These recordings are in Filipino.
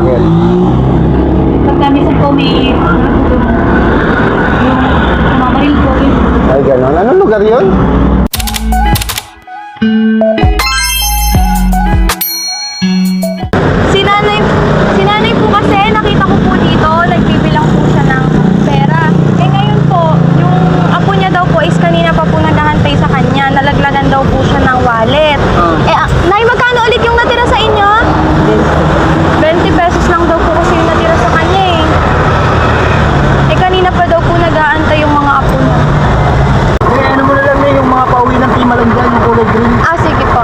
Bakit? Pagka minsan po may namamaril po yun. Ay, gano'n. Anong lugar yun? Si nanay po kasi, nakita ko po dito, nagbibilang po siya ng pera. Eh ngayon po, yung apo niya daw po is kanina pa po naghahantay sa kanya, nalaglagan daw po siya ng wallet. Nay, magkano ulit yung natira sa inyo? 20 pesos lang daw po kasi yung natira sa kanya eh. Eh kanina pa daw po nag-aantay yung mga apo niya. Kaya ano mo na lang yung mga pauwi ng Timalan dyan, yung kulay green. Ah, sige po.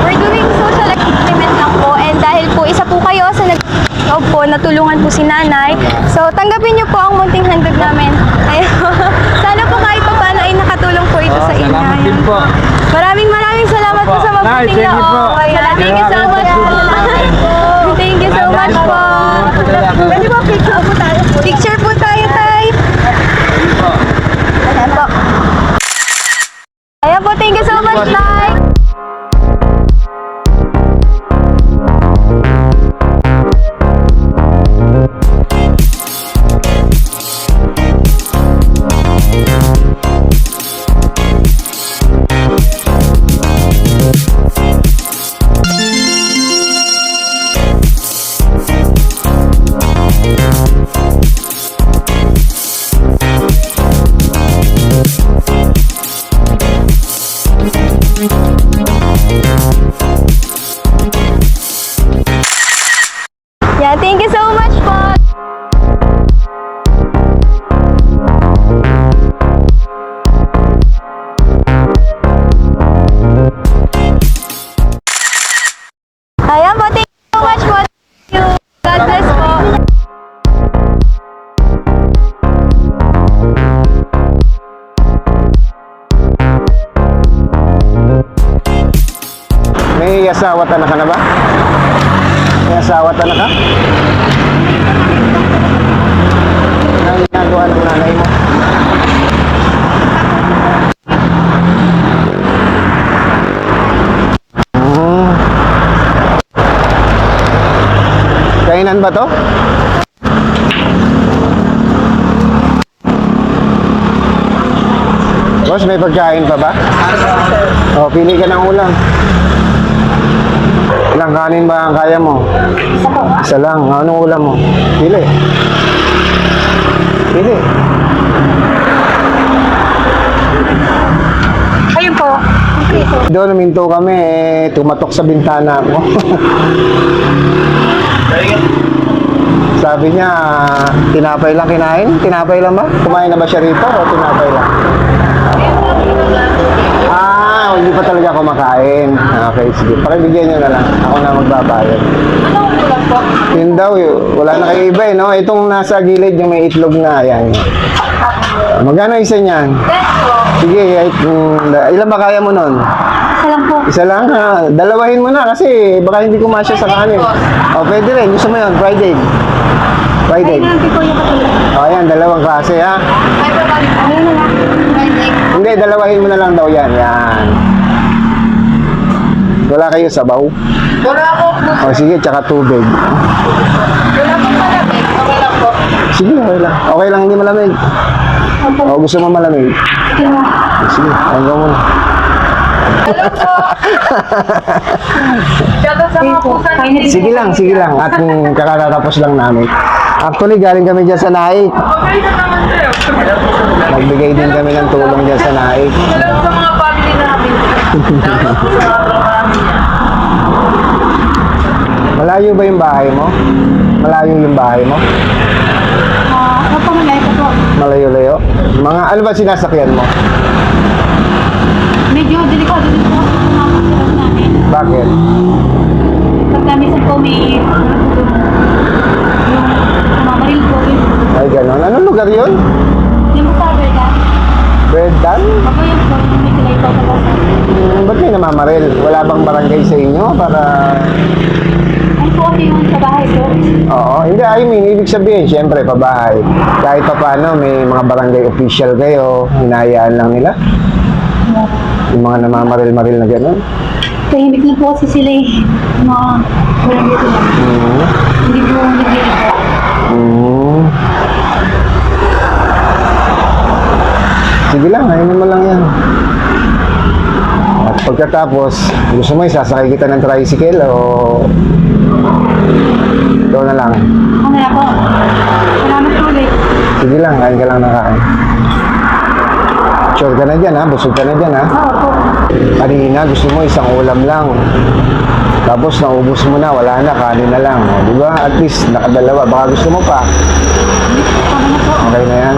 We're doing social experiment lang po and dahil po isa po kayo sa po, natulungan po si nanay. So, tanggapin niyo po ang munting handog namin. Ayun. Sana po kahit pa paano ay nakatulong po ito sa inyo. Salamat din po. Maraming salamat po sa mabuting Nay, thank you po. loob. Thank you so much po. Thank you so much po. Pwede po picture po tayo po. Picture po tayo, tay. Ayan po. Ayan po, thank you so much, tay. Yeah, thank you so much po. Ayan po, thank you so much po. Thank you. God bless po. May asawa na ka na ba? May asawa na ka? Anong ginagawa ng nanay mo? Kainan ba to? Boss, may pagkain pa ba? O, pili ka ng ulam. Ilang kanin ba ang kaya mo? Isa lang. Anong ulam mo? Pili. Pili. Ayun po. Doon naminto kami, tumatok sa bintana mo. Sabi niya, tinapay lang kinain? Tinapay lang ba? Kumain na ba siya rito o tinapay lang? Hindi pa talaga kumakain. Okay, sige. Pakibigyan niyo na lang. Ako na magbabayad. Anong ulam po? Yun daw, wala na kayo iba no? Itong nasa gilid, yung may itlog na, yan. Magkano isa niyan? Sige, ilan ba kaya mo nun? Isa lang po. Isa lang ha. Dalawahin mo na kasi baka hindi kumasya sa kanin. O, pwede rin. Gusto mo yun, fried egg. Fried egg. Hindi po yung katulad. O, ayan, dalawang klase ha. Ayun na lang. Fried egg. Hindi, dalawahin mo na lang daw yan. Yan. Wala kayo sabaw? Wala po. O, sige, tsaka tubig. Wala po malamig. Okay lang po. Sige, okay lang. Okay lang, hindi malamig. O, gusto mo malamig? Sige, hanggang mo na. Hello po. Shoutout sa mga pusa. Sige lang. At kakatapos lang namin. Actually, galing kami dyan sa Naik. Okay na naman sa'yo. Magbigay din kami ng tulong dyan sa Naik. Hello sa mga family namin. Malayo ba yung bahay mo? Malayo yung bahay mo? Ano po malay ko po? Malayo-layo? Mga ano ba sinasakyan mo? Medyo delikado din po kasi pumapasilang namin. Bakit? Pagka minsan po may namamaril po yun. Ay, gano'n. Anong lugar yun? Yung sa Verdan. Verdan? Ako yung po yung may kilay po sa basa. Ba't may namamaril? Wala bang barangay sa inyo para... Ay po kasi yung sa bahay po. Oo, hindi, I mean, ibig sabihin, syempre, pabahay. Kahit pa paano, may mga barangay official kayo, hinayaan lang nila. Yung mga namamaril-maril na gano'n. Tahimik na po kasi sila eh. Mga walang dito lang. Hindi po nag-iipo. Sige lang, ayun mo lang yan. At pagkatapos, gusto mo isasakay kita ng tricycle o ikaw na lang. Ano na po? Salamat po ulit. Sige lang, kain ka lang na kain. Sure ka na dyan ha, busog ka na dyan ha. Oo po. Kanina gusto mo isang ulam lang. Tapos naubos mo na, wala na, kanin na lang. O, di ba? At least nakadalawa. Baka gusto mo pa. Tama na po. Okay na yan.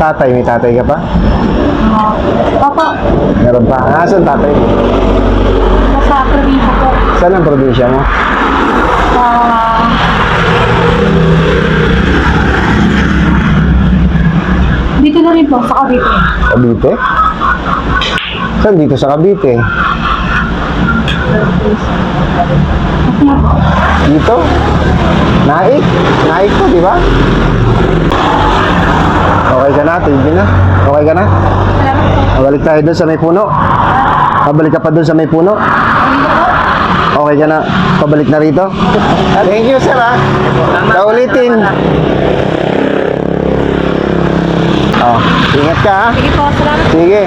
Tatay, may tatay ka pa? Papa, Meron pa. Nasaan tatay? nasa probinsya po. Saan ang probinsya mo? Dito na rin po, sa Cavite. Cavite? Saan dito sa Cavite? Dito? Naik? Naik po, di ba? Okay ka na? Tigil na? Okay ka na? Salamat po. Balik tayo doon sa may puno. Pabalik ka pa doon sa may puno. Okay ka na? Pabalik na rito? Thank you, sir, ha? Kaulitin. Oh, ingat ka, ha? Sige po, salamat. Sige.